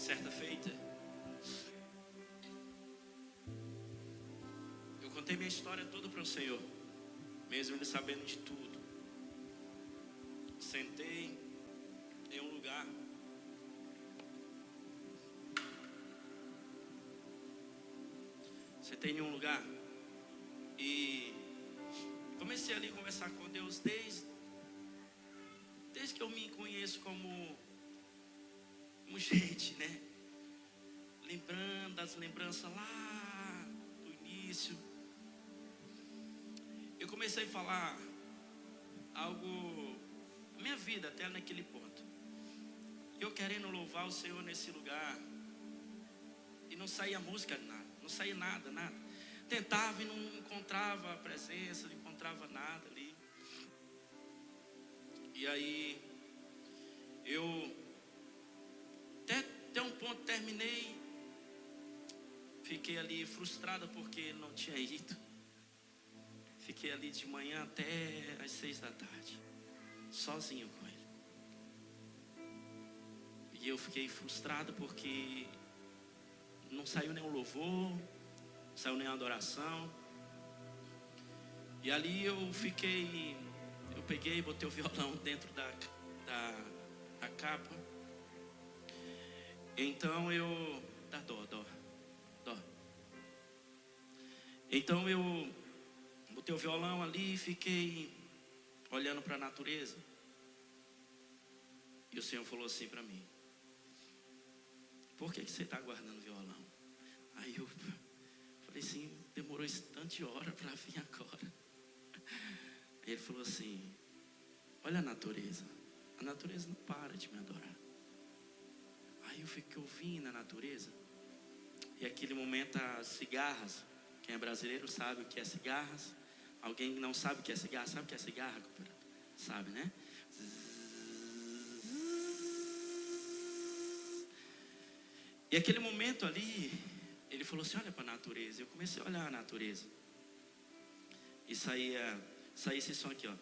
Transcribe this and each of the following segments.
Certa feita, eu contei minha história toda para o Senhor, mesmo Ele sabendo de tudo. Sentei em um lugar. Sentei em um lugar e comecei ali a conversar com Deus desde que eu me conheço como gente, né? Lembrando das lembranças lá do início. Eu comecei a falar algo, minha vida até naquele ponto. Eu querendo louvar o Senhor nesse lugar. E não saía música, nada. Não saía nada. Tentava e não encontrava a presença, não encontrava nada ali. E aí, eu até um ponto terminei, fiquei ali frustrada porque não tinha ido. Fiquei ali de manhã até às 6 da tarde, sozinho com Ele. E eu fiquei frustrado porque não saiu nenhum louvor, não saiu nenhuma adoração. E ali eu peguei, botei o violão dentro da capa. Então dá dó. Então eu botei o violão ali e fiquei olhando para a natureza. E o Senhor falou assim para mim: por que você está guardando o violão? Aí eu falei assim: demorou esse tanto de hora para vir agora. Aí Ele falou assim: olha a natureza não para de me adorar. Aí eu fiquei ouvindo a natureza. E aquele momento as cigarras, quem é brasileiro sabe o que é cigarras. Alguém que não sabe o que é cigarra, sabe o que é cigarra? Sabe, né? E aquele momento ali, Ele falou assim: olha para a natureza. Eu comecei a olhar a natureza. E saía esse som aqui, ó.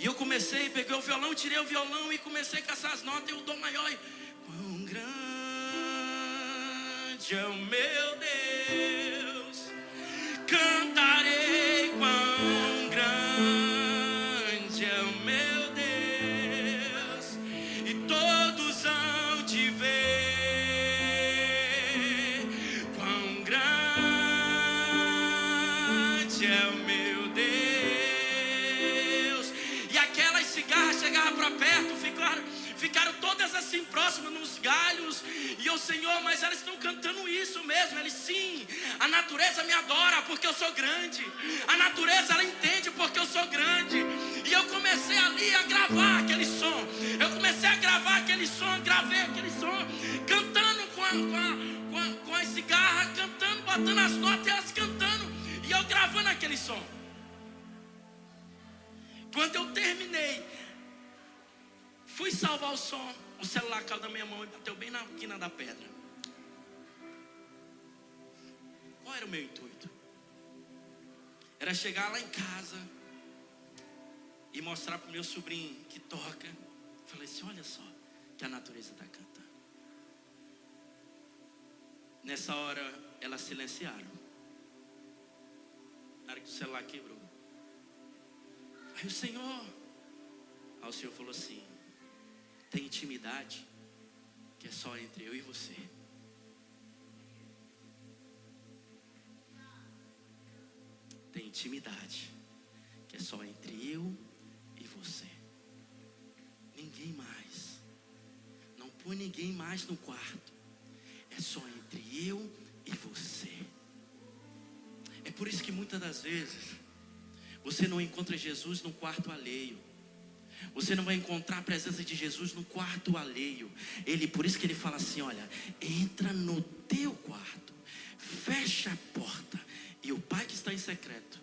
E eu comecei, peguei o violão, tirei o violão e comecei a caçar as notas. E o dó maior. E quão grande é o meu Deus, cantarei. Quão grande é o meu Deus, e todos hão de ver. Quão grande é o meu Deus. Chegaram para perto, ficaram todas assim próximas nos galhos. E eu: Senhor, mas elas estão cantando isso mesmo. Eles: sim, a natureza me adora porque eu sou grande. A natureza, ela entende porque eu sou grande. E eu comecei ali a gravar aquele som. Gravei aquele som, cantando com as cigarras, cantando, botando as notas e elas cantando. E eu gravando aquele som. Quando eu terminei, fui salvar o som, o celular caiu da minha mão e bateu bem na quina da pedra. Qual era o meu intuito? Era chegar lá em casa e mostrar para o meu sobrinho que toca. Falei assim: olha só que a natureza está cantando. Nessa hora elas silenciaram. Na hora que o celular quebrou. Aí o Senhor falou assim: tem intimidade que é só entre eu e você. Tem intimidade que é só entre eu e você. Ninguém mais. Não põe ninguém mais no quarto. É só entre eu e você. É por isso que muitas das vezes você não encontra Jesus no quarto alheio. Você não vai encontrar a presença de Jesus no quarto alheio. Por isso que Ele fala assim: olha, entra no teu quarto, fecha a porta E o Pai que está em secreto,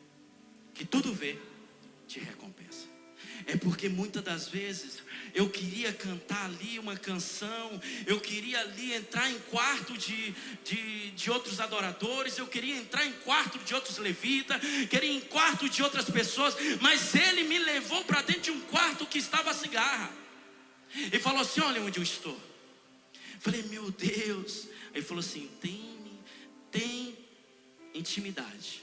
que tudo vê, te recompensa. É porque muitas das vezes eu queria cantar ali uma canção, eu queria ali entrar em quarto de outros adoradores, eu queria entrar em quarto de outros levitas, queria ir em quarto de outras pessoas, mas Ele me levou para dentro de um quarto que estava a cigarra e falou assim: olha onde eu estou. Falei, meu Deus. Aí ele falou assim: tem intimidade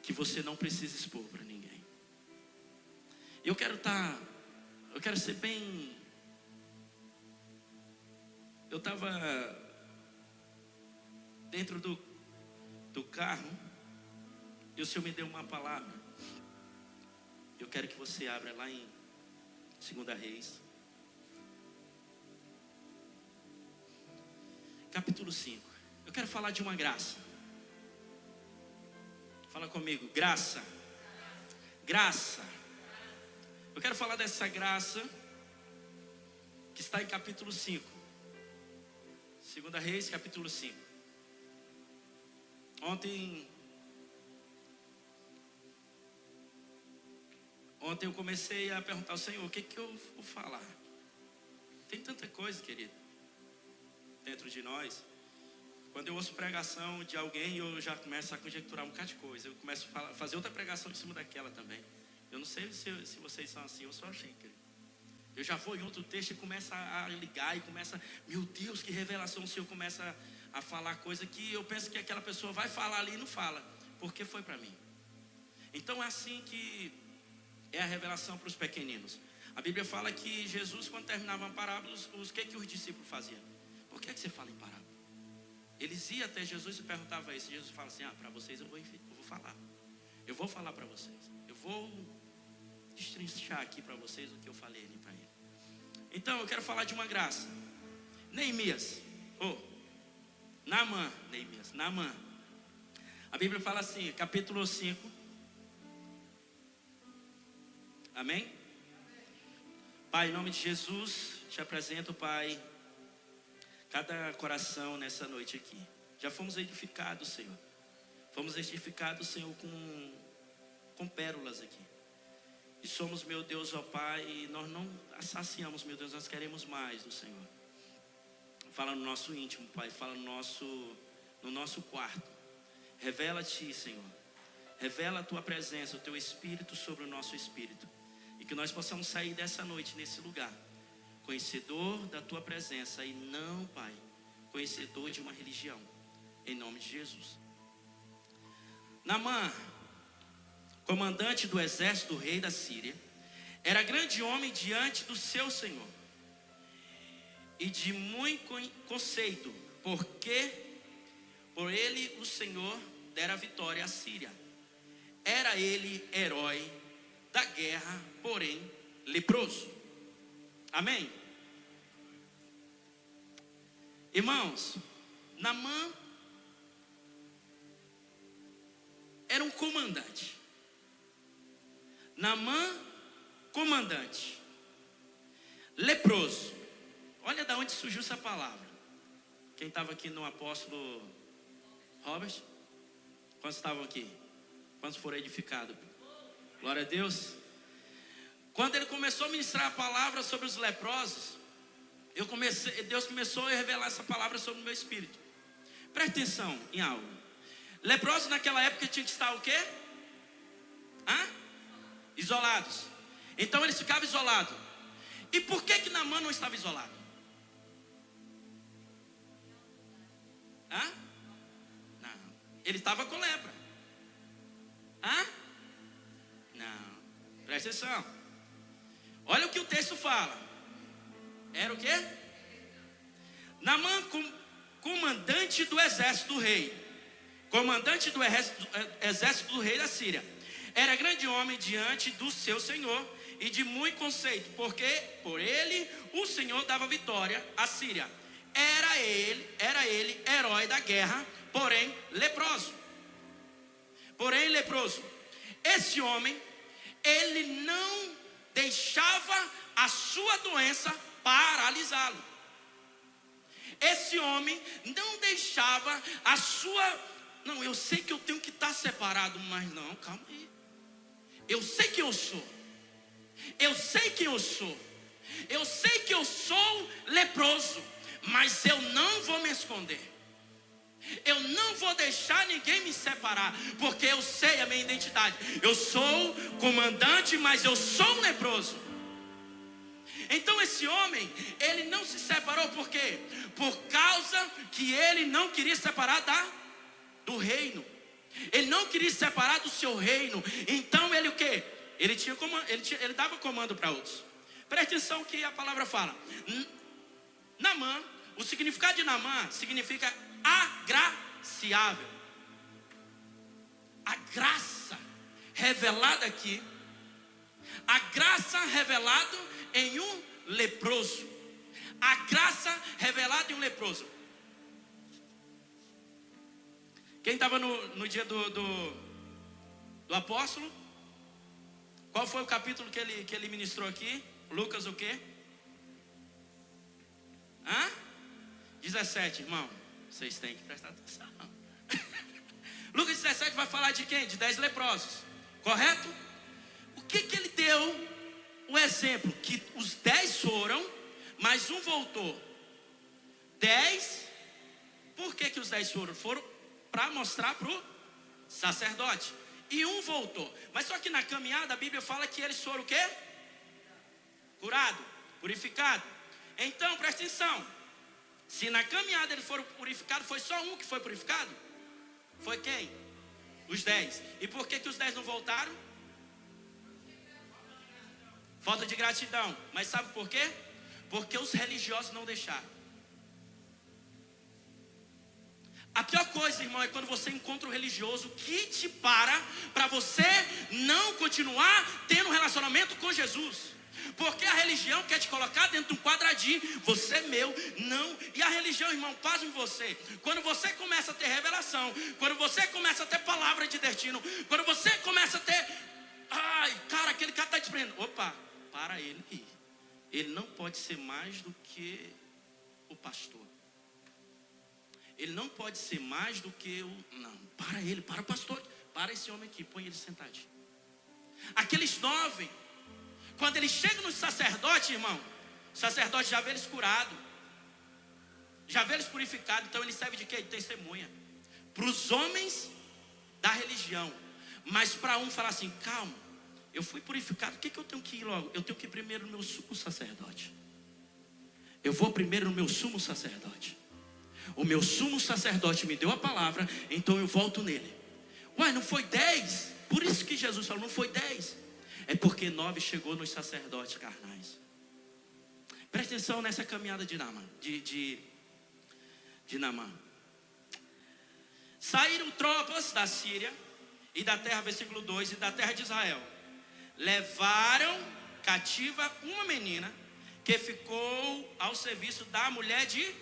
que você não precisa expor para ninguém. Eu quero ser bem. Eu estava dentro do carro e o Senhor me deu uma palavra. Eu quero que você abra lá em 2 Reis, capítulo 5. Eu quero falar de uma graça. Fala comigo, graça. Graça. Eu quero falar dessa graça que está em capítulo 5. 2 Reis, capítulo 5. Ontem eu comecei a perguntar ao Senhor: o que eu vou falar? Tem tanta coisa, querido, dentro de nós. Quando eu ouço pregação de alguém, eu já começo a conjecturar um bocado de coisa. Eu começo a fazer outra pregação em cima daquela também. Eu não sei se vocês são assim, eu só achei, querido. Eu já vou em outro texto e começa a ligar e começa, meu Deus, que revelação. O Senhor começa a falar coisa que eu penso que aquela pessoa vai falar ali e não fala, porque foi para mim. Então é assim que é a revelação para os pequeninos. A Bíblia fala que Jesus, quando terminava uma parábola, o que os discípulos faziam? Por que você fala em parábola? Eles iam até Jesus e perguntavam isso. Jesus fala assim: para vocês eu vou falar. Eu vou falar para vocês. Eu vou destrinchar aqui para vocês o que eu falei ali para ele. Então eu quero falar de uma graça. Neemias. Naamã. A Bíblia fala assim, capítulo 5. Amém? Pai, em nome de Jesus, te apresento, Pai, cada coração nessa noite aqui. Já fomos edificados, Senhor. Fomos edificados, Senhor, com pérolas aqui. E somos, meu Deus, ó Pai, e nós não saciamos, meu Deus, nós queremos mais do Senhor. Fala no nosso íntimo, Pai, fala no nosso quarto. Revela-te, Senhor. Revela a Tua presença, o Teu Espírito sobre o nosso espírito. E que nós possamos sair dessa noite, nesse lugar, conhecedor da Tua presença e não, Pai, conhecedor de uma religião. Em nome de Jesus. Naamã, comandante do exército do rei da Síria, era grande homem diante do seu senhor e de muito conceito, porque por ele o Senhor dera vitória à Síria. Era ele herói da guerra, porém leproso. Amém? Irmãos, Naamã era um comandante. Naamã, comandante, leproso. Olha de onde surgiu essa palavra. Quem estava aqui no apóstolo Robert? Quantos estavam aqui? Quantos foram edificados? Glória a Deus. Quando ele começou a ministrar a palavra sobre os leprosos, Deus começou a revelar essa palavra sobre o meu espírito. Preste atenção em algo. Leprosos naquela época tinham que estar o quê? Isolados. Então eles ficavam isolados. E por que Naamã não estava isolado? Não. Ele estava com lepra. Não. Presta atenção. Olha o que o texto fala. Era o quê? Naamã, comandante do exército do rei. Comandante do exército do rei da Síria. Era grande homem diante do seu senhor e de muito conceito, porque por ele o Senhor dava vitória à Síria. Era ele herói da guerra, porém leproso. Esse homem, ele não deixava a sua doença paralisá-lo. Esse homem não deixava a sua Não, eu sei que eu tenho que estar separado, mas não, calma aí. Eu sei que eu sou. Eu sei quem eu sou. Eu sei que eu sou leproso, mas eu não vou me esconder. Eu não vou deixar ninguém me separar, porque eu sei a minha identidade. Eu sou comandante, mas eu sou um leproso. Então esse homem, ele não se separou por quê? Por causa que ele não queria separar do reino. Ele não queria se separar do seu reino. Então ele o quê? Ele dava comando para outros. Presta atenção que a palavra fala. Naamã, o significado de Naamã significa agraciável. A graça revelada aqui, a graça revelada em um leproso. A graça revelada em um leproso. Quem estava no dia do apóstolo? Qual foi o capítulo que ele ministrou aqui? Lucas o quê? 17, irmão. Vocês têm que prestar atenção. Lucas 17 vai falar de quem? De 10 leprosos. Correto? O que ele deu? O exemplo que os 10 foram, mas um voltou. 10. Por que os 10 foram? Foram para mostrar para o sacerdote. E um voltou. Mas só que na caminhada a Bíblia fala que eles foram o quê? Curado, purificado. Então presta atenção. Se na caminhada eles foram purificados, foi só um que foi purificado? Foi quem? Os 10. E por que os 10 não voltaram? Falta de gratidão. Mas sabe por quê? Porque os religiosos não deixaram. A pior coisa, irmão, é quando você encontra um religioso que te para você não continuar tendo um relacionamento com Jesus. Porque a religião quer te colocar dentro de um quadradinho. Você é meu, não. E a religião, irmão, pasme você. Quando você começa a ter revelação, quando você começa a ter palavra de destino, quando você começa a ter... Ai, cara, aquele cara está desprendendo. Opa, para ele. Ele não pode ser mais do que o pastor. Ele não pode ser mais do que o... Não, para ele, para o pastor. Para esse homem aqui, põe ele sentadinho. Aqueles 9, quando eles chegam no sacerdote, irmão, o sacerdote já vê eles curados, já vê eles purificados. Então ele serve de quê? De testemunha para os homens da religião. Mas para um falar assim, calma, eu fui purificado, o que eu tenho que ir logo? Eu tenho que ir primeiro no meu sumo sacerdote. Eu vou primeiro no meu sumo sacerdote. O meu sumo sacerdote me deu a palavra, então eu volto nele. Uai, não foi 10? Por isso que Jesus falou, não foi 10. É porque 9 chegou nos sacerdotes carnais. Presta atenção nessa caminhada de Naamã. De Naamã. Saíram tropas da Síria e da terra, versículo 2, e da terra de Israel. Levaram cativa uma menina que ficou ao serviço da mulher dele.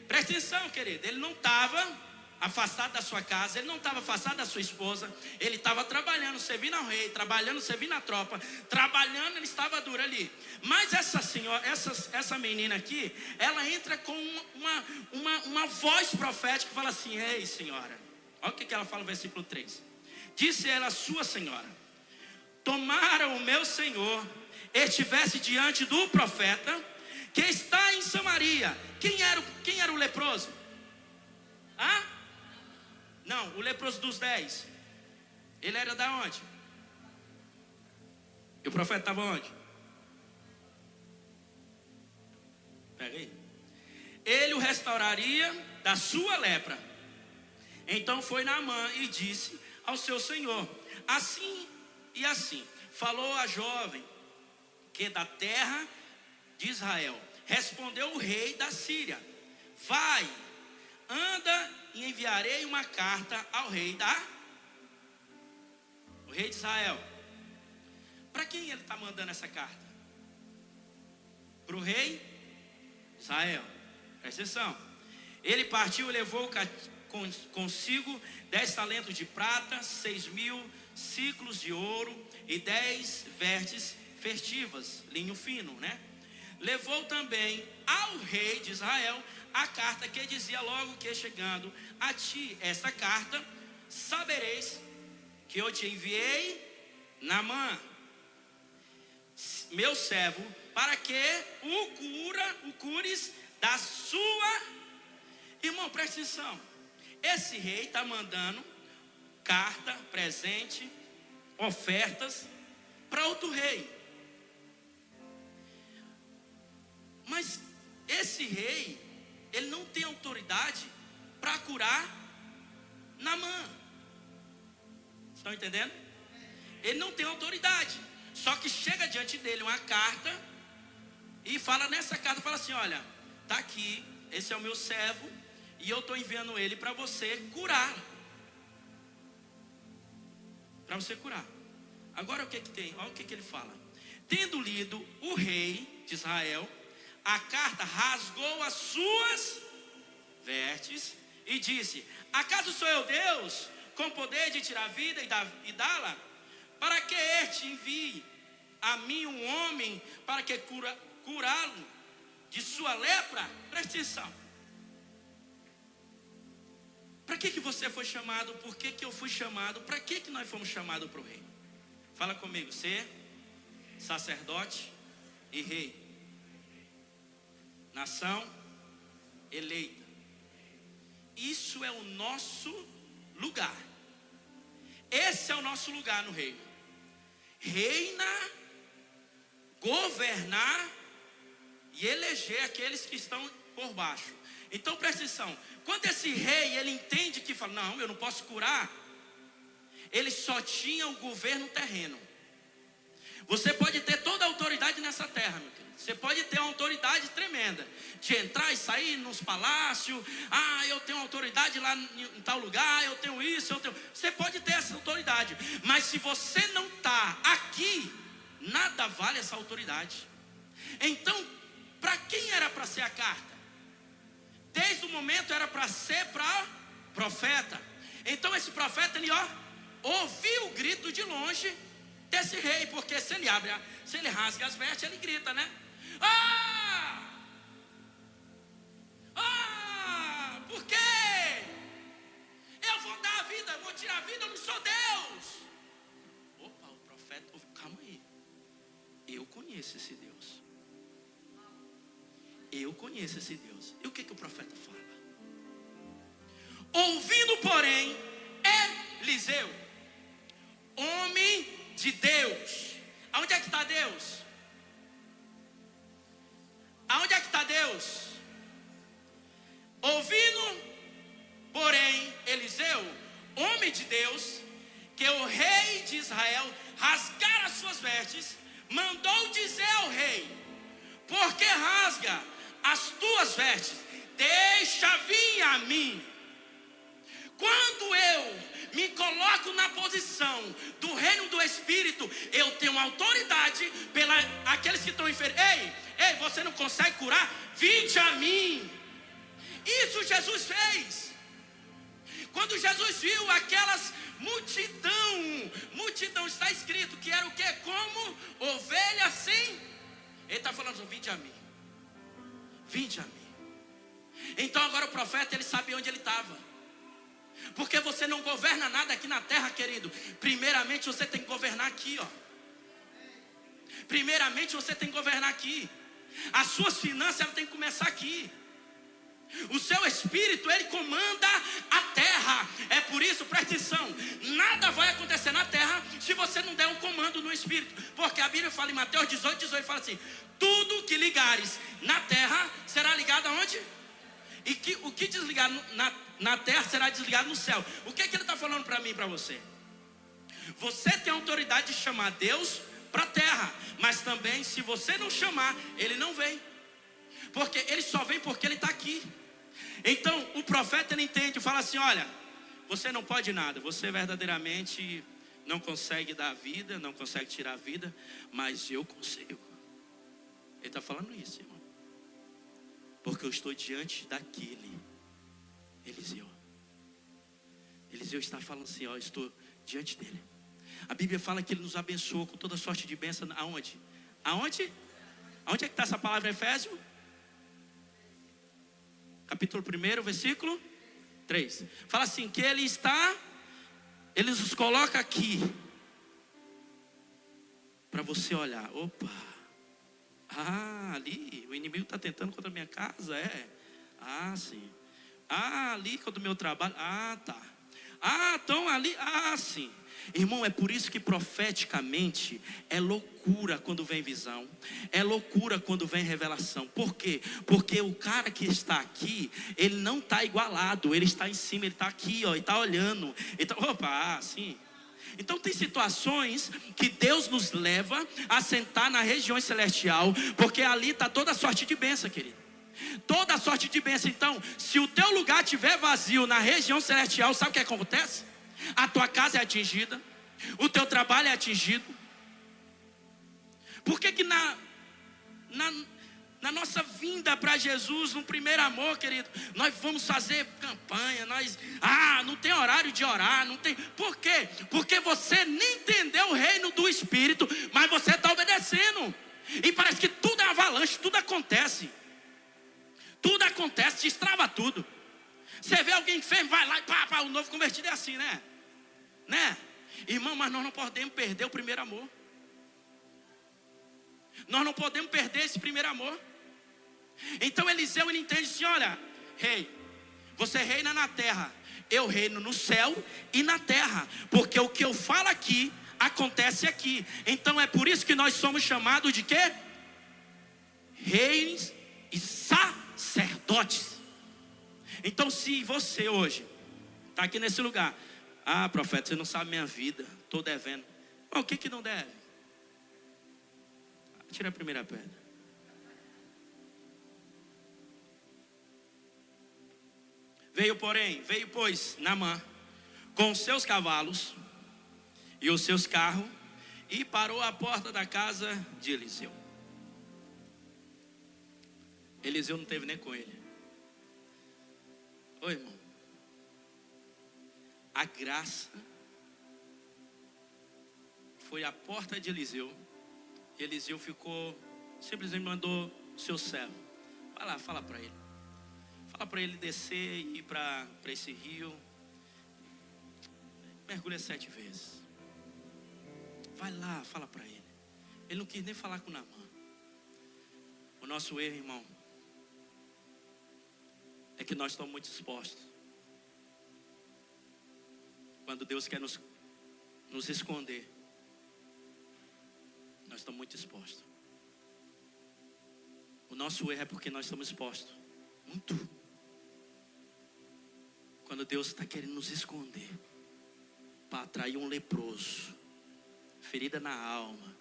Presta atenção, querido. Ele não estava afastado da sua casa, ele não estava afastado da sua esposa. Ele estava trabalhando, servindo ao rei, trabalhando, servindo a tropa, trabalhando, ele estava duro ali. Mas essa senhora, essa menina aqui, ela entra com uma voz profética que fala assim: ei, senhora, olha o que ela fala no versículo 3. Disse ela, sua senhora, tomara o meu senhor estivesse diante do profeta que está em Samaria. Quem era o leproso? Não, o leproso dos 10. Ele era da onde? E o profeta estava onde? Pega aí. Ele o restauraria da sua lepra. Então foi Naamã e disse ao seu senhor: assim e assim falou a jovem que da terra de Israel. Respondeu o rei da Síria: vai, anda e enviarei uma carta ao rei de Israel. Para quem ele está mandando essa carta? Para o rei de Israel. Presta atenção. Ele partiu e levou consigo 10 talentos de prata, 6.000 ciclos de ouro e 10 vestes festivas, linho fino, né? Levou também ao rei de Israel a carta que dizia logo que chegando a ti esta carta, sabereis que eu te enviei Naamã, meu servo, para que o cures da sua... Irmão, presta atenção. Esse rei está mandando carta, presente, ofertas para outro rei. Mas esse rei, ele não tem autoridade para curar Naamã. Estão entendendo? Ele não tem autoridade. Só que chega diante dele uma carta e fala nessa carta, fala assim: olha, está aqui, esse é o meu servo, e eu estou enviando ele para você curar. Para você curar. Agora o que tem? Olha o que ele fala. Tendo lido o rei de Israel a carta, rasgou as suas vestes e disse: acaso sou eu Deus, com poder de tirar a vida e dá-la? Para que este envie a mim um homem para que curá-lo de sua lepra? Preste atenção. Para que você foi chamado? Por que eu fui chamado? Para que nós fomos chamados para o rei? Fala comigo. Ser sacerdote e rei. Nação eleita. Isso é o nosso lugar. Esse é o nosso lugar no reino. Reinar, governar e eleger aqueles que estão por baixo. Então presta atenção. Quando esse rei, ele entende que fala: não, eu não posso curar. Ele só tinha o governo terreno. Você pode ter toda a autoridade nessa terra, meu querido. Você pode ter uma autoridade tremenda de entrar e sair nos palácios. Ah, eu tenho autoridade lá em tal lugar, eu tenho isso, eu tenho... Você pode ter essa autoridade, mas se você não está aqui, nada vale essa autoridade. Então, para quem era para ser a carta? Desde o momento era para ser para profeta. Então esse profeta, ele ouviu o grito de longe desse rei, porque se ele rasga as vestes, ele grita, né? Por quê? Eu vou dar a vida, eu vou tirar a vida, eu não sou Deus. Opa, o profeta, calma aí. Eu conheço esse Deus. Eu conheço esse Deus. E o que o profeta fala? Ouvindo, porém, Eliseu, homem de Deus. Aonde é que está Deus? Aonde é que está Deus? Ouvindo, porém, Eliseu, homem de Deus, que o rei de Israel rasgara as suas vestes, mandou dizer ao rei: por que rasga as tuas vestes? Deixa vir a mim. Quando eu me coloco na posição do reino do Espírito, eu tenho autoridade pela aqueles que estão enfermos. Ei, você não consegue curar? Vinde a mim. Isso Jesus fez. Quando Jesus viu aquelas multidão, está escrito que era o quê? Como ovelha sem... Ele está falando: vinde a mim. Vinde a mim. Então agora o profeta, ele sabia onde ele estava. Porque você não governa nada aqui na terra, querido. Primeiramente você tem que governar aqui, Primeiramente você tem que governar aqui. As suas finanças, elas têm que começar aqui. O seu espírito, ele comanda a terra. É por isso, presta atenção, nada vai acontecer na terra se você não der um comando no espírito. Porque a Bíblia fala em Mateus 18, fala assim: tudo que ligares na terra será ligado aonde? E o que desligar na terra será desligado no céu. O que ele está falando para mim e para você? Você tem a autoridade de chamar Deus para a terra, mas também, se você não chamar, ele não vem. Porque ele só vem porque ele está aqui. Então o profeta, ele entende, fala assim: olha, você não pode nada, você verdadeiramente não consegue dar vida, não consegue tirar a vida, mas eu consigo. Ele está falando isso, irmão, porque eu estou diante daquele Eliseu. Eliseu está falando assim: eu estou diante dele. A Bíblia fala que ele nos abençoou com toda sorte de bênção. Aonde? Aonde é que está essa palavra, Efésio? capítulo 1, versículo 3. Fala assim, que ele os coloca aqui, para você olhar. Opa, ali, o inimigo está tentando contra a minha casa, sim. Ali contra o meu trabalho, tá. Então ali, sim. Irmão, é por isso que profeticamente é loucura quando vem visão, é loucura quando vem revelação. Por quê? Porque o cara que está aqui, ele não está igualado, ele está em cima, ele está aqui, e está olhando. Então, sim. Então tem situações que Deus nos leva a sentar na região celestial, porque ali está toda a sorte de bênção, querido. Toda a sorte de bênção. Então, se o teu lugar estiver vazio na região celestial, sabe o que acontece? A tua casa é atingida, o teu trabalho é atingido. Por que na nossa vinda para Jesus, no primeiro amor, querido, nós vamos fazer campanha, não tem horário de orar, não tem. Por quê? Porque você nem entendeu o reino do Espírito, mas você está obedecendo. E parece que tudo é avalanche, tudo acontece. Tudo acontece, destrava tudo. Você vê alguém enfermo, vai lá e o novo convertido é assim, né? Irmão, mas nós não podemos perder o primeiro amor. Nós não podemos perder esse primeiro amor. Então Eliseu, ele entende assim, olha, rei, você reina na terra, eu reino no céu e na terra, porque o que eu falo aqui, acontece aqui. Então é por isso que nós somos chamados de quê? Reis e sacerdotes. Então se você hoje está aqui nesse lugar, profeta, você não sabe minha vida, estou devendo. O que não deve? Tira a primeira pedra. Veio, pois, Naamã com os seus cavalos e os seus carros e parou à porta da casa de Eliseu. Eliseu não teve nem com ele. Ô irmão, a graça foi à porta de Eliseu. Eliseu ficou, simplesmente mandou seu servo, vai lá, fala para ele. Fala para ele descer e ir para esse rio. Mergulha 7 vezes. Vai lá, fala para ele. Ele não quis nem falar com Naamã. O nosso erro, irmão, é que nós estamos muito expostos. Quando Deus quer nos esconder, nós estamos muito expostos. O nosso erro é porque nós estamos expostos. Muito. Quando Deus está querendo nos esconder, para atrair um leproso, ferida na alma,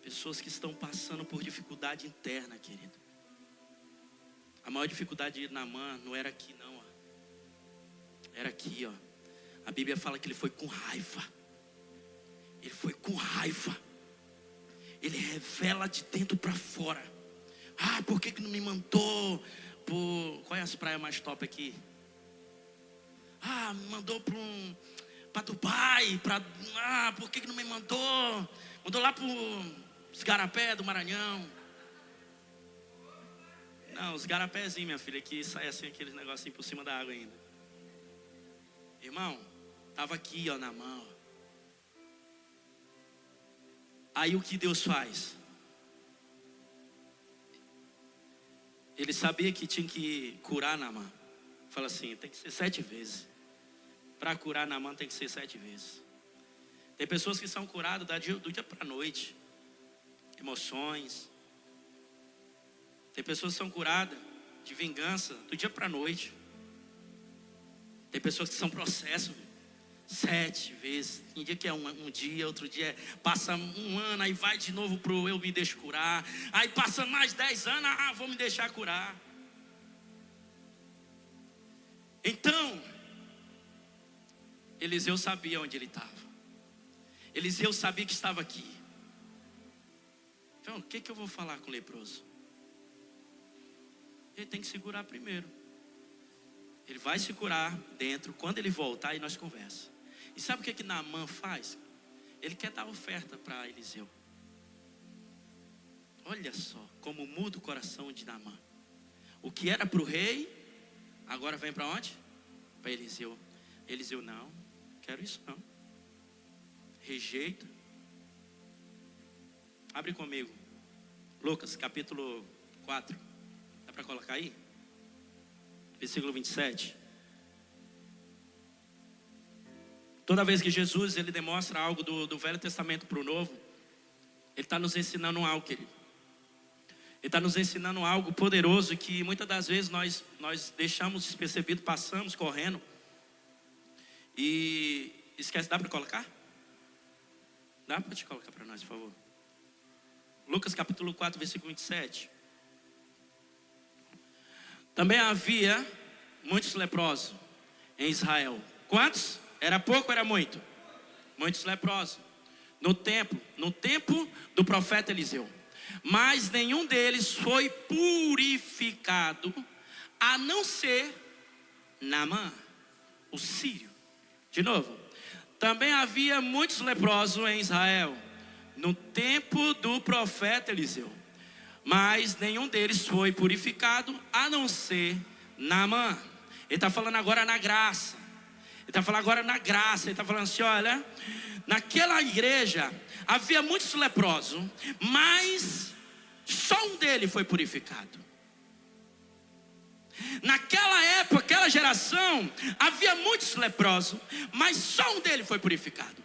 pessoas que estão passando por dificuldade interna, querido. A maior dificuldade de Naamã não era aqui não, era aqui, A Bíblia fala que ele foi com raiva. Ele foi com raiva. Ele revela de dentro para fora. Por que não me mandou qual é as praias mais top aqui? Me mandou para Dubai, por que não me mandou? Mandou lá para os Garapé do Maranhão. Não, os Garapézinhos, minha filha, que sai assim aqueles negocinhos por cima da água ainda. Irmão, estava aqui, na mão. Aí o que Deus faz? Ele sabia que tinha que curar Naamã. Fala assim, tem que ser 7 vezes. Para curar Naamã tem que ser 7 vezes. Tem pessoas que são curadas do dia para a noite. Emoções. Tem pessoas que são curadas de vingança do dia para a noite. Tem pessoas que são processos 7 vezes. Tem dia que é um dia, outro dia passa um ano, aí vai de novo pro eu me deixo curar. Aí passa mais 10 anos, vou me deixar curar. Então, Eliseu sabia onde ele estava. Eliseu sabia que estava aqui. Então, o que eu vou falar com o leproso? Ele tem que se curar primeiro. Ele vai se curar dentro. Quando ele voltar, aí nós conversamos. E sabe o que Naamã faz? Ele quer dar oferta para Eliseu. Olha Olha só como muda o coração de Naamã. O que era para o rei, agora vem para onde? Para Eliseu. Eliseu, não, quero isso não. Rejeita. Abre comigo. Lucas, capítulo 4. Dá para colocar aí? Versículo 27. Toda vez que Jesus ele demonstra algo do Velho Testamento para o Novo, Ele está nos ensinando algo, querido. Ele está nos ensinando algo poderoso que muitas das vezes nós deixamos despercebido, passamos correndo. E esquece, dá para colocar? Dá para te colocar para nós, por favor. Lucas capítulo 4, versículo 27. Também havia muitos leprosos em Israel. Quantos? Era pouco ou era muito? Muitos leprosos. No tempo do profeta Eliseu. Mas nenhum deles foi purificado, a não ser Naamã, o sírio. De novo. Também havia muitos leprosos em Israel, no tempo do profeta Eliseu. Mas nenhum deles foi purificado, a não ser Naamã. Ele está falando agora na graça. Ele está falando agora na graça. Ele está falando assim, olha, naquela igreja havia muitos leprosos, mas só um deles foi purificado. Naquela época, aquela geração, havia muitos leprosos, mas só um deles foi purificado.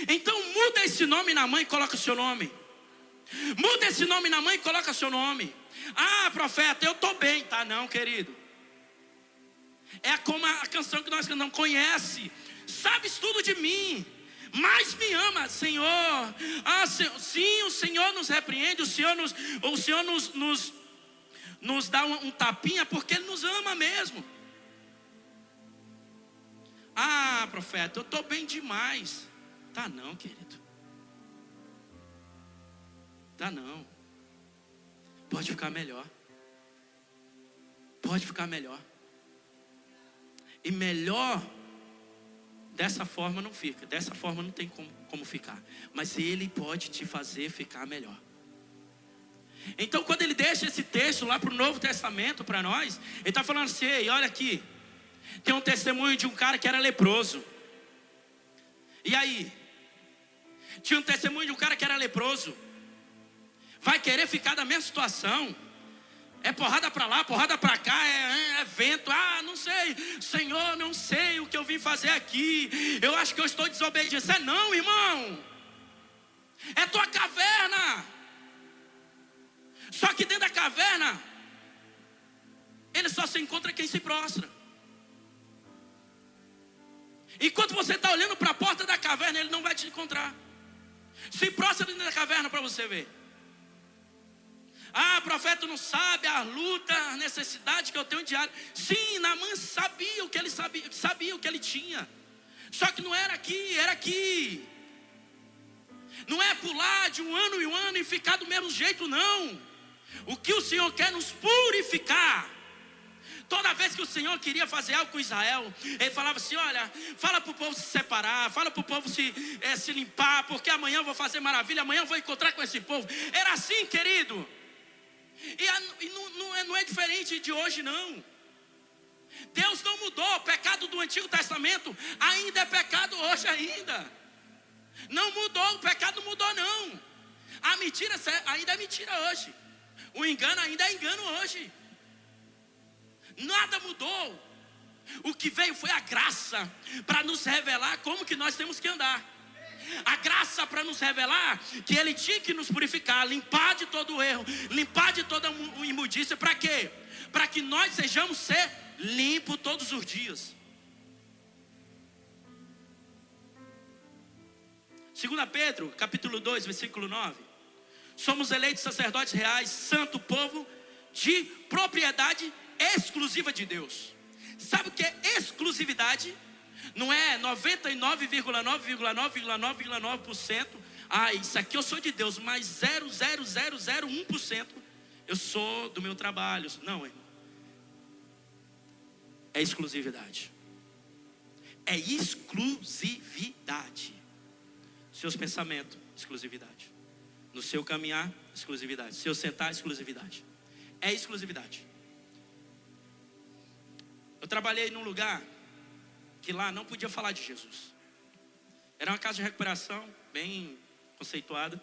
Então muda esse nome na mãe e coloca o seu nome. Muda esse nome na mãe e coloca o seu nome. Ah, profeta, eu estou bem. Tá não, querido. É como a canção que nós não conhece. Sabes tudo de mim, mas me ama, Senhor. Ah, sim, o Senhor nos repreende. O Senhor nos dá um tapinha porque Ele nos ama mesmo. Ah, profeta, eu estou bem demais. Tá não, querido. Tá não. Pode ficar melhor. Pode ficar melhor. E melhor, dessa forma não fica. Dessa forma não tem como ficar. Mas Ele pode te fazer ficar melhor. Então quando Ele deixa esse texto lá para o Novo Testamento para nós, Ele está falando assim, ei, olha aqui. Tem um testemunho de um cara que era leproso. E aí? Tinha um testemunho de um cara que era leproso. Vai querer ficar na mesma situação? É porrada para lá, porrada para cá, é vento. Ah, não sei, Senhor, não sei o que eu vim fazer aqui. Eu acho que eu estou desobediente. Não, irmão. É tua caverna. Só que dentro da caverna, ele só se encontra quem se prostra. Enquanto você está olhando para a porta da caverna, ele não vai te encontrar. Se prostra dentro da caverna para você ver. Ah, profeta não sabe a luta, a necessidade que eu tenho diário. Sim, Naamã sabia o que ele sabia o que ele tinha. Só que não era aqui, era aqui. Não é pular de um ano em um ano e ficar do mesmo jeito, não. O que o Senhor quer nos purificar. Toda vez que o Senhor queria fazer algo com Israel, Ele falava assim, olha, fala para o povo se separar, fala para o povo se limpar, porque amanhã eu vou fazer maravilha, amanhã eu vou encontrar com esse povo. Era assim, querido. E não é diferente de hoje, não. Deus não mudou. O pecado do Antigo Testamento ainda é pecado hoje ainda. Não mudou, o pecado não mudou, não. A mentira ainda é mentira hoje. O engano ainda é engano hoje. Nada mudou. O que veio foi a graça para nos revelar como que nós temos que andar. A graça para nos revelar que Ele tinha que nos purificar, limpar de todo o erro, limpar de toda a imundícia. Para quê? Para que nós sejamos ser limpos todos os dias. 2 Pedro, capítulo 2, versículo 9. Somos eleitos sacerdotes reais, santo povo de propriedade exclusiva de Deus. Sabe o que é exclusividade? Não é 99,9,9,9,9%. Ah, isso aqui eu sou de Deus, mas 0,0001% eu sou do meu trabalho. Não, irmão. É exclusividade. É exclusividade. Seus pensamentos, exclusividade. No seu caminhar, exclusividade. Se eu sentar, exclusividade. É exclusividade. Eu trabalhei num lugar que lá não podia falar de Jesus. Era uma casa de recuperação, bem conceituada.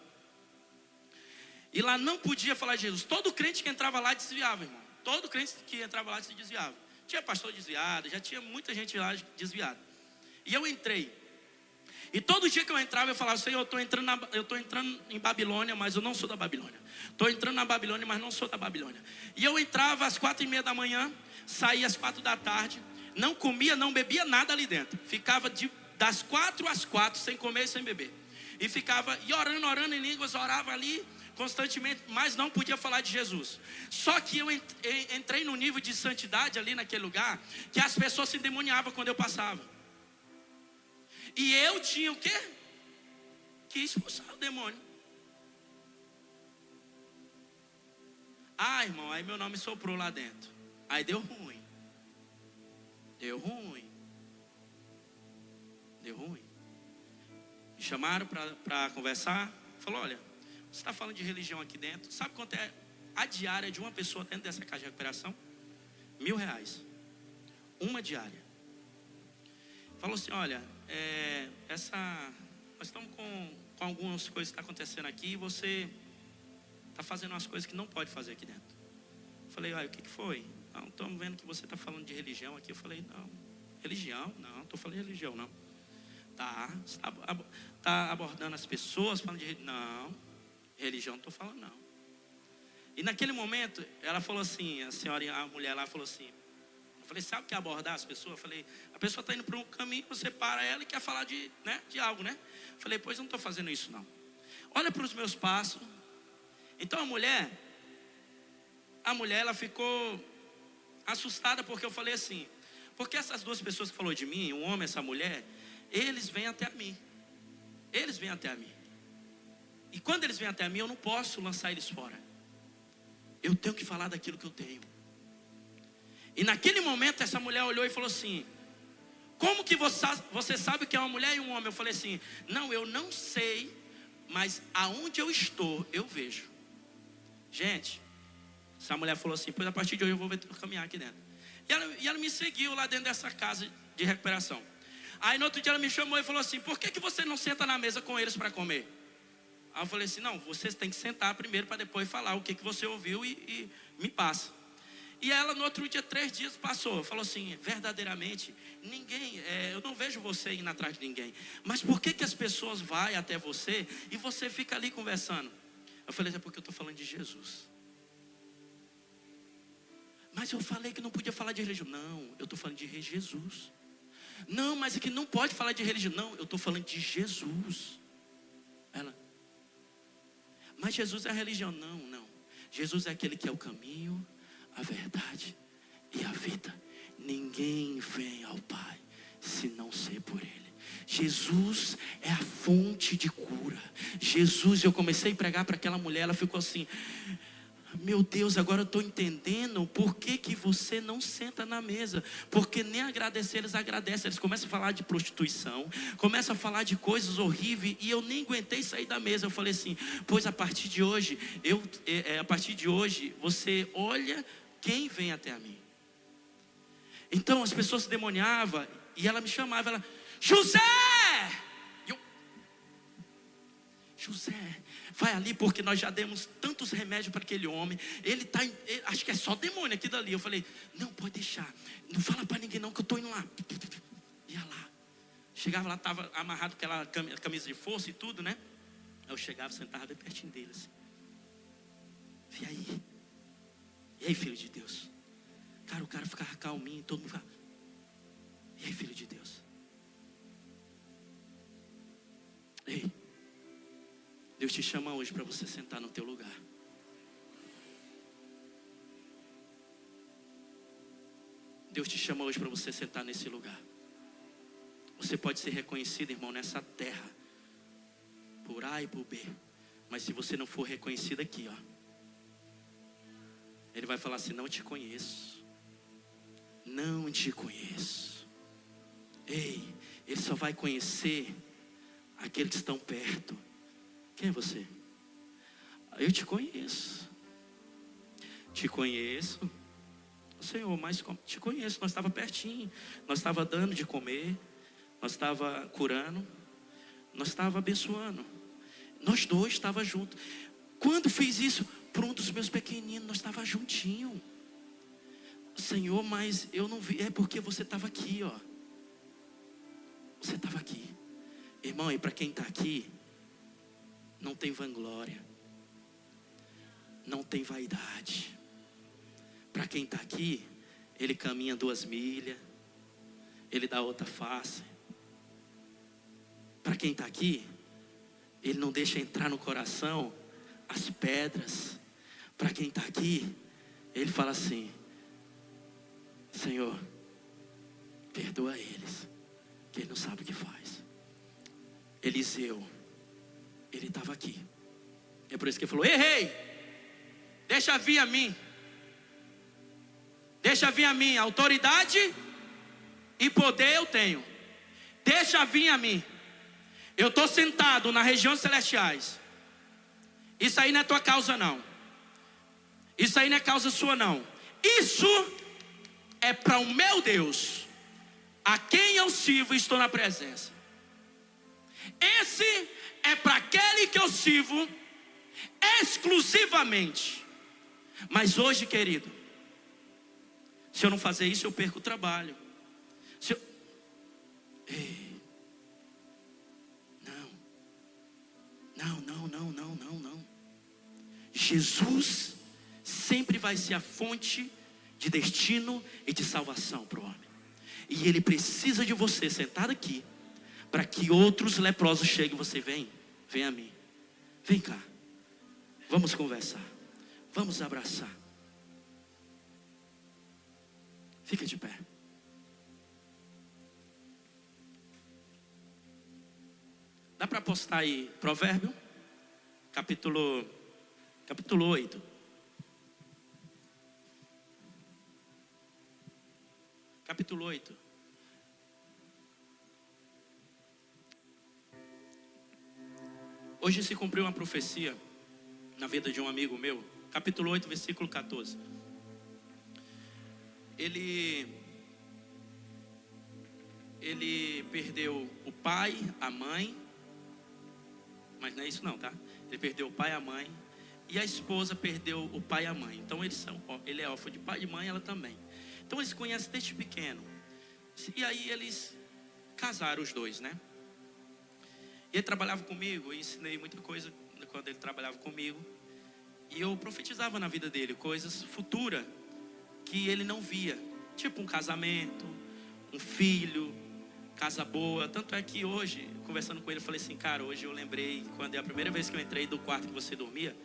E lá não podia falar de Jesus. Todo crente que entrava lá desviava, irmão. Todo crente que entrava lá se desviava. Tinha pastor desviado, já tinha muita gente lá desviada. E eu entrei. E todo dia que eu entrava, eu falava: Senhor, eu estou entrando em Babilônia, mas eu não sou da Babilônia. Estou entrando na Babilônia, mas não sou da Babilônia. E eu entrava às 4:30 da manhã, saía às 4 da tarde, não comia, não bebia nada ali dentro. Ficava das 4 às 4, sem comer e sem beber. E ficava orando em línguas, orava ali constantemente, mas não podia falar de Jesus. Só que eu entrei num nível de santidade ali naquele lugar, que as pessoas se endemoniavam quando eu passava. E eu tinha o quê? Que expulsar o demônio. Ah, irmão, aí meu nome soprou lá dentro. Aí deu ruim. Deu ruim. Me chamaram para conversar. Falou: olha, você está falando de religião aqui dentro. Sabe quanto é a diária de uma pessoa dentro dessa casa de recuperação? R$1.000. Uma diária. Falou assim: olha, nós estamos com algumas coisas que estão acontecendo aqui, e você está fazendo umas coisas que não pode fazer aqui dentro. Falei: olha, o que foi? Não, estamos vendo que você está falando de religião aqui. Eu falei: não, religião? Não, estou falando de religião, não. Você está abordando as pessoas falando de religião? Não, religião não estou falando, não. E naquele momento, ela falou assim, a mulher lá falou assim, eu falei: sabe o que é abordar as pessoas? Eu falei: a pessoa está indo para um caminho, você para ela e quer falar de algo, né? Eu falei: pois eu não estou fazendo isso, não. Olha para os meus passos. Então a mulher, ela ficou assustada, porque eu falei assim, porque essas duas pessoas que falou de mim, um homem e essa mulher, eles vêm até mim. E quando eles vêm até mim, eu não posso lançar eles fora. Eu tenho que falar daquilo que eu tenho. E naquele momento essa mulher olhou e falou assim: como que você sabe que é uma mulher e um homem? Eu falei assim: não, eu não sei, mas aonde eu estou, eu vejo. Gente, essa mulher falou assim: pois a partir de hoje eu vou caminhar aqui dentro. E ela me seguiu lá dentro dessa casa de recuperação. Aí no outro dia ela me chamou e falou assim: por que você não senta na mesa com eles para comer? Aí eu falei assim: não, vocês têm que sentar primeiro para depois falar o que você ouviu e me passa. E ela no outro dia, 3 dias passou, falou assim: verdadeiramente, eu não vejo você indo atrás de ninguém. Mas por que as pessoas vão até você e você fica ali conversando? Eu falei: é porque eu estou falando de Jesus. Mas eu falei que não podia falar de religião. Não, eu estou falando de Jesus. Não, mas é que não pode falar de religião. Não, eu estou falando de Jesus. Ela: mas Jesus é a religião. Não, Jesus é aquele que é o caminho, a verdade e a vida. Ninguém vem ao Pai se não ser por Ele. Jesus é a fonte de cura. Jesus, eu comecei a pregar para aquela mulher, ela ficou assim: meu Deus, agora eu estou entendendo por que você não senta na mesa. Porque nem agradecer eles agradecem. Eles começam a falar de prostituição, começam a falar de coisas horríveis, e eu nem aguentei sair da mesa. Eu falei assim: pois a partir de hoje, você olha quem vem até a mim. Então as pessoas se demoniavam, e ela me chamava, ela: José! José, vai ali, porque nós já demos tantos remédios para aquele homem. Acho que é só demônio aqui dali. Eu falei: não, pode deixar, não fala para ninguém não, que eu estou indo lá. Ia lá, chegava lá, estava amarrado com aquela camisa de força e tudo, né? Eu chegava, sentava bem pertinho dele assim: e aí, filho de Deus? Cara, o cara ficava calminho, todo mundo ficava: e aí, filho de Deus? Ei, Deus te chama hoje para você sentar no teu lugar. Deus te chama hoje para você sentar nesse lugar. Você pode ser reconhecido, irmão, nessa terra, por A e por B. Mas se você não for reconhecido aqui, Ele vai falar assim: não te conheço. Não te conheço. Ei, Ele só vai conhecer aqueles que estão perto. Quem é você? Eu te conheço. Te conheço. Senhor, mas te conheço. Nós estava pertinho. Nós estava dando de comer. Nós estava curando. Nós estava abençoando. Nós dois estava juntos. Quando fiz isso para um dos meus pequeninos, nós estava juntinho. Senhor, mas eu não vi. É porque você estava aqui, ó. Você estava aqui. Irmão, e para quem está aqui, não tem vanglória. Não tem vaidade. Para quem está aqui, ele caminha 2 milhas. Ele dá outra face. Para quem está aqui, ele não deixa entrar no coração as pedras. Para quem está aqui, ele fala assim: Senhor, perdoa eles, que ele não sabe o que faz. Eliseu, ele estava aqui. É por isso que ele falou: ei, rei, deixa vir a mim. Deixa vir a mim, autoridade e poder eu tenho. Deixa vir a mim. Eu estou sentado nas regiões celestiais. Isso aí não é tua causa não. Isso aí não é causa sua não. Isso é para o meu Deus, a quem eu sirvo e estou na presença. Esse é para aquele que eu sirvo exclusivamente. Mas hoje, querido, se eu não fazer isso, eu perco o trabalho. Se eu... Ei. Não. Jesus sempre vai ser a fonte de destino e de salvação para o homem. E ele precisa de você sentado aqui, para que outros leprosos cheguem e você vem a mim. Vem cá. Vamos conversar. Vamos abraçar. Fica de pé. Dá para postar aí Provérbio, capítulo 8. Capítulo 8. Hoje se cumpriu uma profecia na vida de um amigo meu. Capítulo 8, versículo 14. Ele perdeu o pai, a mãe. Mas não é isso não, tá? Ele perdeu o pai e a mãe. E a esposa perdeu o pai e a mãe. Então ele é órfão de pai e mãe, ela também. Então eles se conhecem desde pequeno. E aí eles casaram os dois, né? E ele trabalhava comigo. Eu ensinei muita coisa quando ele trabalhava comigo. E eu profetizava na vida dele coisas futuras que ele não via. Tipo um casamento, um filho, casa boa. Tanto é que hoje, conversando com ele, eu falei assim: cara, hoje eu lembrei, quando é a primeira vez que eu entrei do quarto que você dormia,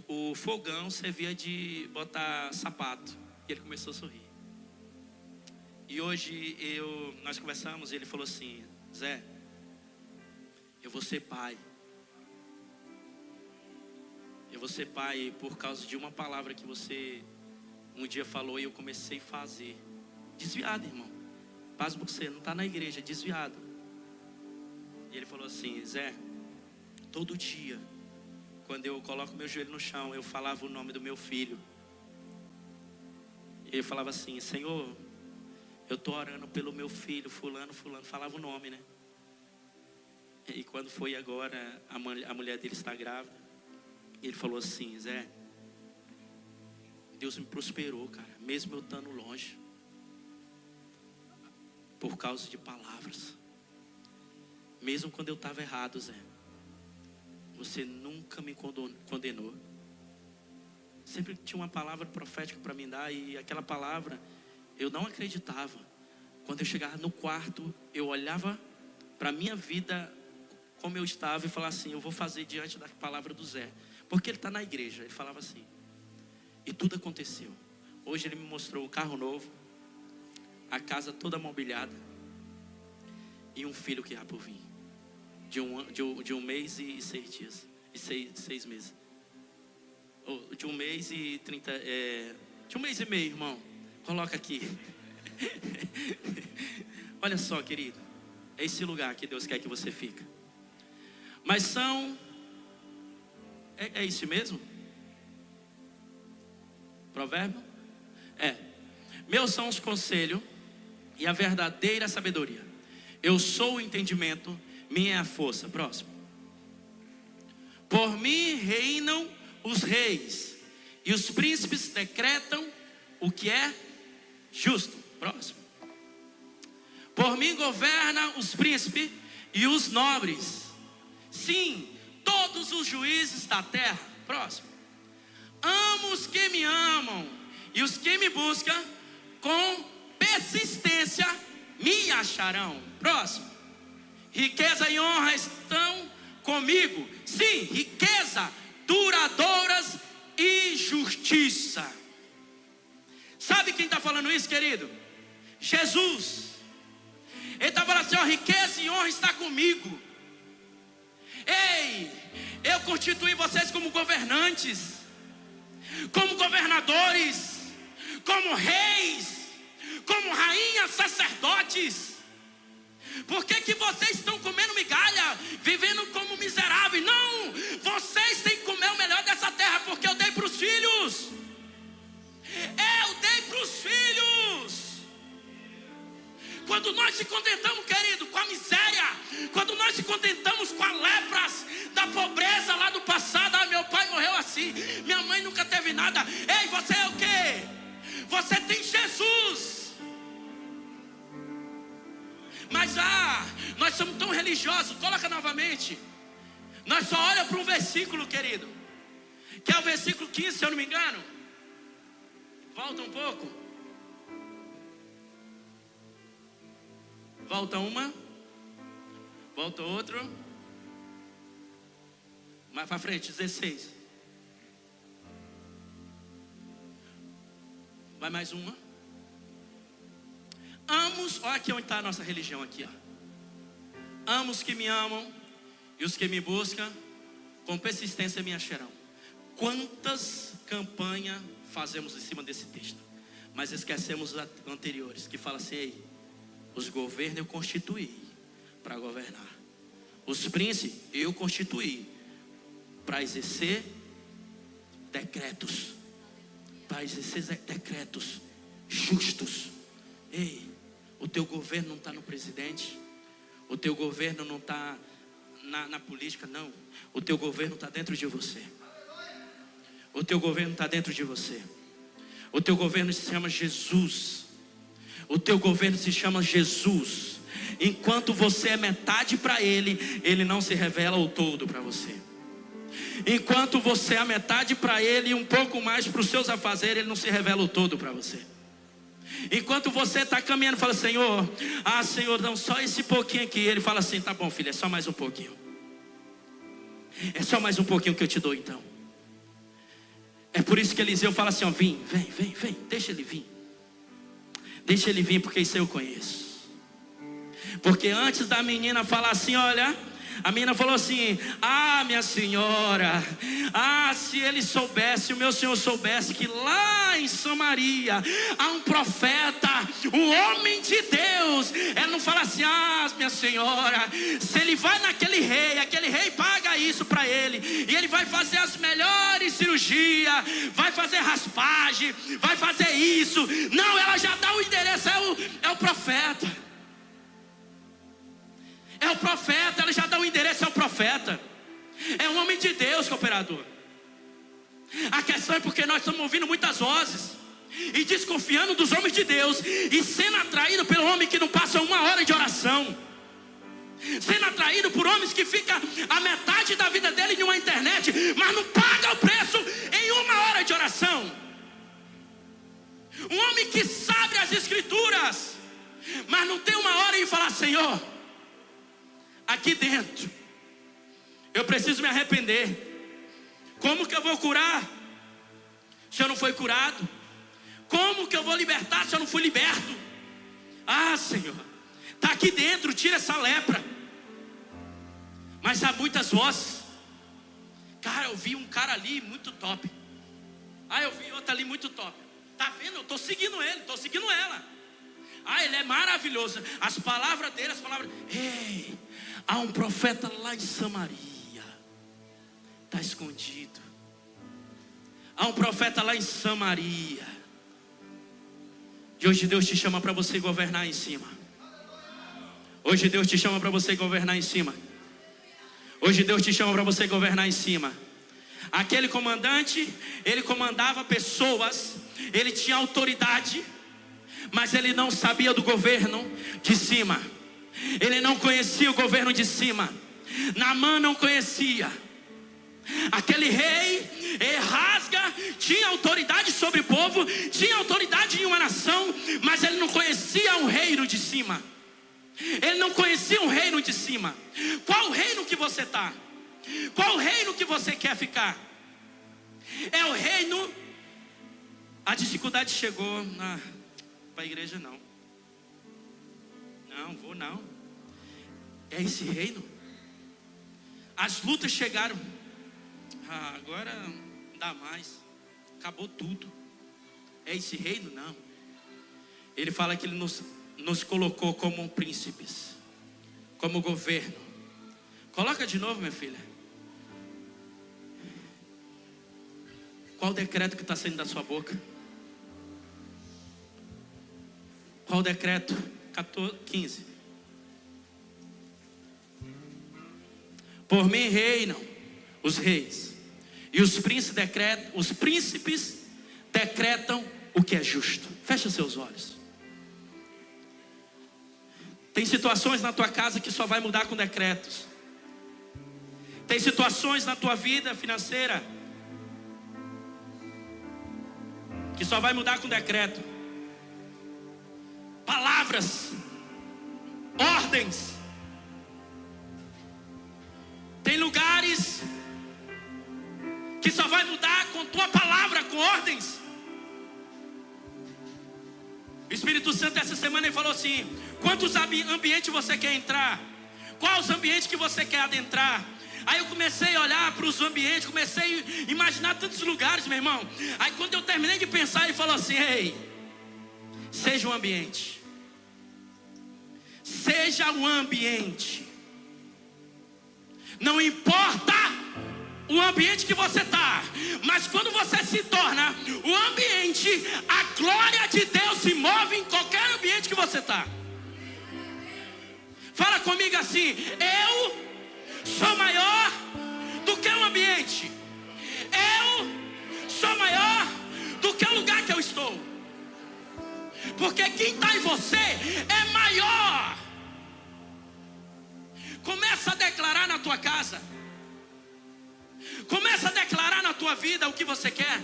o fogão servia de botar sapato. E ele começou a sorrir. E hoje nós conversamos e ele falou assim: Zé, eu vou ser pai. Eu vou ser pai por causa de uma palavra que você um dia falou e eu comecei a fazer. Desviado, irmão. Paz você, não está na igreja, desviado. E ele falou assim: Zé, todo dia, quando eu coloco meu joelho no chão, eu falava o nome do meu filho. E ele falava assim: Senhor, eu estou orando pelo meu filho, fulano, falava o nome, né? E quando foi agora, a mulher dele está grávida. Ele falou assim: Zé, Deus me prosperou, cara, mesmo eu estando longe, por causa de palavras. Mesmo quando eu estava errado, Zé, você nunca me condenou. Sempre tinha uma palavra profética para me dar, e aquela palavra eu não acreditava. Quando eu chegava no quarto, eu olhava para a minha vida como eu estava e falava assim: eu vou fazer diante da palavra do Zé, porque ele está na igreja. Ele falava assim, e tudo aconteceu. Hoje ele me mostrou o carro novo, a casa toda mobiliada e um filho que há por vir, de um mês e 6 dias, e 6 meses, de 1 mês e 30, de 1 mês e meio, irmão. Coloca aqui. Olha só, querido, é esse lugar que Deus quer que você fique. Mas são É isso mesmo? Provérbio? Meus são os conselhos e a verdadeira sabedoria. Eu sou o entendimento, minha é a força. Próximo. Por mim reinam os reis, e os príncipes decretam o que é justo. Próximo. Por mim governa os príncipes e os nobres, sim, todos os juízes da terra. Próximo. Amo os que me amam, e os que me buscam com persistência me acharão. Próximo. Riqueza e honra estão comigo, sim, riqueza, duradouras e justiça. Sabe quem está falando isso, querido? Jesus. Ele está falando assim, ó, riqueza e honra está comigo. Ei, eu constituí vocês como governantes, como governadores, como reis, como rainhas, sacerdotes. Por que vocês estão comendo migalha, vivendo como miseráveis? Não, vocês têm que comer o melhor dessa terra, porque eu dei para os filhos. Eu dei para os filhos. Quando nós se contentamos, querido, com a miséria, quando nós se contentamos com as lepras da pobreza lá do passado, meu pai morreu assim, minha mãe nunca teve nada. Ei, você é o quê? Você tem Jesus. Mas nós somos tão religiosos. Coloca novamente. Nós só olhamos para um versículo, querido, que é o versículo 15, se eu não me engano. Volta um pouco. Volta uma. Volta outro. Mais para frente, 16. Vai mais uma. Amos, olha aqui onde está a nossa religião aqui, ó. Amos que me amam e os que me buscam com persistência me acharão. Quantas campanhas fazemos em cima desse texto, mas esquecemos as anteriores, que fala assim, ei, os governos eu constituí para governar, os príncipes eu constituí para exercer decretos, justos. Ei, o teu governo não está no presidente, o teu governo não está na política, não. O teu governo está dentro de você. O teu governo está dentro de você. O teu governo se chama Jesus. O teu governo se chama Jesus. Enquanto você é metade para Ele, Ele não se revela o todo para você. Enquanto você é metade para Ele e um pouco mais para os seus afazeres, Ele não se revela o todo para você. Enquanto você está caminhando, fala, Senhor, Senhor, não, só esse pouquinho aqui. Ele fala assim, tá bom, filho, é só mais um pouquinho. É só mais um pouquinho que eu te dou então. É por isso que Eliseu fala assim, ó, vem, deixa ele vir. Deixa ele vir, porque isso eu conheço. Porque antes da menina falar assim, olha, a menina falou assim, minha senhora, se ele soubesse, o meu senhor soubesse que lá em Samaria há um profeta, um homem de Deus. Ela não fala assim, minha senhora, se ele vai naquele rei, aquele rei paga isso para ele, e ele vai fazer as melhores cirurgias, vai fazer raspagem, vai fazer isso. Não, ela já dá o endereço, é o profeta. É o profeta, ela já dá o endereço ao profeta. É um homem de Deus, cooperador. A questão é porque nós estamos ouvindo muitas vozes e desconfiando dos homens de Deus, e sendo atraído pelo homem que não passa uma hora de oração, sendo atraído por homens que ficam a metade da vida dele em uma internet, mas não paga o preço em uma hora de oração. Um homem que sabe as escrituras, mas não tem uma hora em falar, Senhor, aqui dentro eu preciso me arrepender. Como que eu vou curar se eu não fui curado? Como que eu vou libertar se eu não fui liberto? Senhor, está aqui dentro, tira essa lepra. Mas há muitas vozes. Cara, eu vi um cara ali muito top. Eu vi outro ali muito top. Tá vendo? Eu estou seguindo ele, estou seguindo ela. Ele é maravilhoso. As palavras dele, ei, há um profeta lá em Samaria. está escondido. Há um profeta lá em Samaria. E hoje Deus te chama para você governar em cima. Hoje Deus te chama para você governar em cima. Hoje Deus te chama para você governar em cima. Aquele comandante, ele comandava pessoas, ele tinha autoridade, mas ele não sabia do governo de cima. Ele não conhecia o governo de cima. Naamã não conhecia. Aquele rei, Rasga, tinha autoridade sobre o povo, tinha autoridade em uma nação, mas ele não conhecia o reino de cima. Ele não conhecia o reino de cima. Qual reino que você está? Qual reino que você quer ficar? É o reino. A dificuldade chegou para a igreja, não. Não, vou não. É esse reino. As lutas chegaram. Agora não dá mais. Acabou tudo. É esse reino? Não. Ele fala que ele nos colocou como príncipes, como governo. Coloca de novo, minha filha. Qual o decreto que está saindo da sua boca? Qual o decreto? 15. Por mim reinam os reis, e os príncipes decretam o que é justo. Fecha seus olhos. Tem situações na tua casa que só vai mudar com decretos. Tem situações na tua vida financeira que só vai mudar com decreto. Palavras, ordens. Tem lugares que só vai mudar com tua palavra, com ordens. O Espírito Santo essa semana ele falou assim: quantos ambientes você quer entrar? Quais os ambientes que você quer adentrar? Aí eu comecei a olhar para os ambientes, comecei a imaginar tantos lugares, meu irmão. Aí quando eu terminei de pensar, ele falou assim: ei, seja um ambiente. Seja um ambiente. Não importa o ambiente que você está, mas quando você se torna o ambiente, a glória de Deus se move em qualquer ambiente que você está. Fala comigo assim: eu sou maior do que o ambiente. Eu sou maior do que o lugar que eu estou. Porque quem está em você é maior. Começa a declarar na tua casa. Começa a declarar na tua vida o que você quer.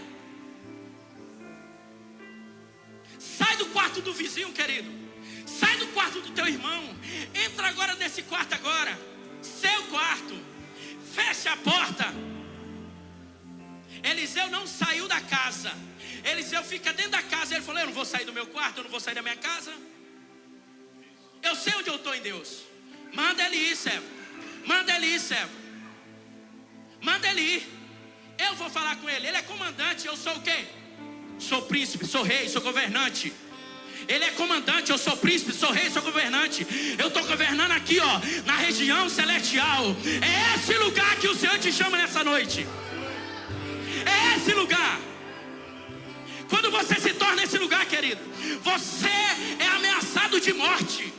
Sai do quarto do vizinho, querido. Sai do quarto do teu irmão. Entra agora nesse quarto agora. Seu quarto. Fecha a porta. Eliseu não saiu da casa. Eliseu fica dentro da casa. Ele falou: eu não vou sair do meu quarto, eu não vou sair da minha casa. Eu sei onde eu estou em Deus. Manda ele ir, servo. Manda ele ir, servo. Manda ele ir. Eu vou falar com ele. Ele é comandante, eu sou o quê? Sou príncipe, sou rei, sou governante. Ele é comandante, eu sou príncipe, sou rei, sou governante. Eu estou governando aqui, ó, na região celestial. É esse lugar que o Senhor te chama nessa noite. É esse lugar. Quando você se torna esse lugar, querido, você é ameaçado de morte.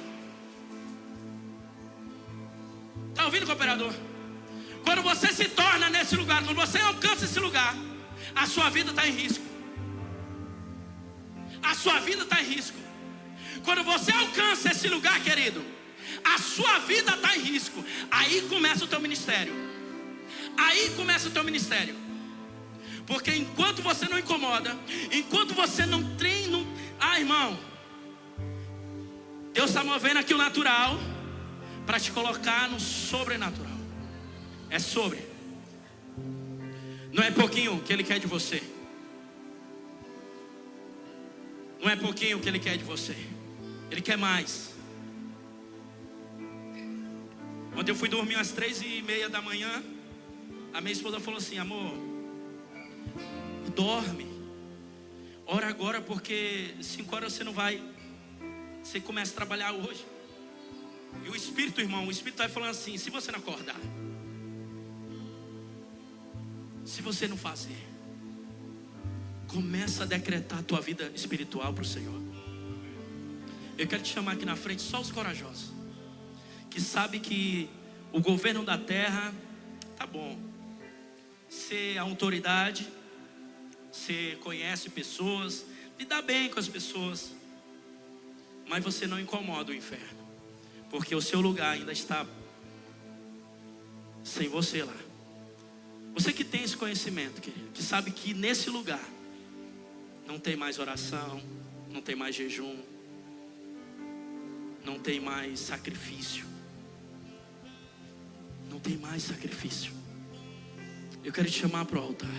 Está ouvindo, cooperador? Quando você se torna nesse lugar, quando você alcança esse lugar, a sua vida está em risco. A sua vida está em risco. Quando você alcança esse lugar, querido, a sua vida está em risco. Aí começa o teu ministério. Aí começa o teu ministério. Porque enquanto você não incomoda, enquanto você não treina, irmão, Deus está movendo aqui o natural para te colocar no sobrenatural. É sobre. Não é pouquinho que Ele quer de você. Não é pouquinho que Ele quer de você. Ele quer mais. Quando eu fui dormir às 3:30 da manhã, a minha esposa falou assim: amor, dorme. Ora agora, porque 5 horas você não vai. Você começa a trabalhar hoje. E o Espírito, irmão, o Espírito vai falando assim: se você não acordar, Se você não fazer, começa a decretar a tua vida espiritual para o Senhor. Eu quero te chamar aqui na frente só os corajosos, que sabe que o governo da terra, tá bom, você é autoridade, você conhece pessoas, lida bem com as pessoas, mas você não incomoda o inferno, porque o seu lugar ainda está sem você lá. Você que tem esse conhecimento, querido, que sabe que nesse lugar não tem mais oração, não tem mais jejum, não tem mais sacrifício, não tem mais sacrifício. Eu quero te chamar para o altar.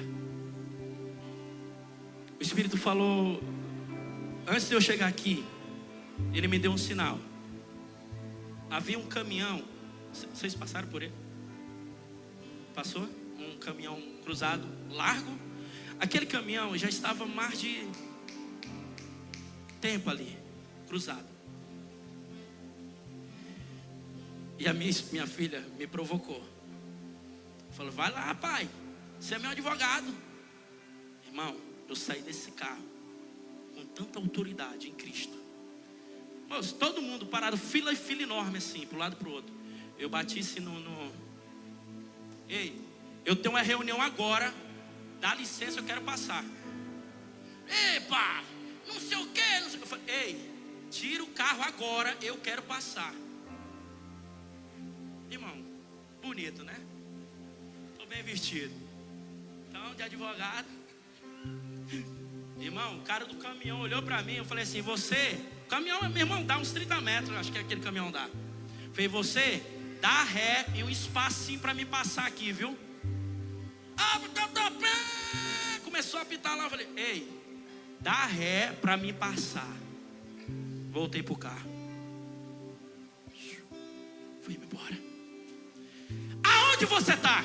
O Espírito falou, antes de eu chegar aqui, ele me deu um sinal. Havia um caminhão, vocês passaram por ele? Passou? Um caminhão cruzado, largo. Aquele caminhão já estava mais de tempo ali, cruzado. E a minha filha me provocou. Falou, vai lá, pai, você é meu advogado. Irmão, eu saí desse carro com tanta autoridade em Cristo. Moço, todo mundo parado, fila enorme assim, para um lado e para o outro. Eu bati assim Ei, eu tenho uma reunião agora, dá licença, eu quero passar. Epa, não sei o que, não sei o que. Eu falei, ei, tira o carro agora, eu quero passar. Irmão, bonito, né? Estou bem vestido. Então, de advogado. Irmão, o cara do caminhão olhou para mim, eu falei assim, você, o caminhão, meu irmão, dá uns 30 metros, acho que aquele caminhão dá. Eu falei, você, dá ré e um espacinho para me passar aqui, viu? Começou a apitar lá, eu falei, ei, dá ré para me passar. Voltei pro carro. Fui embora. Aonde você está?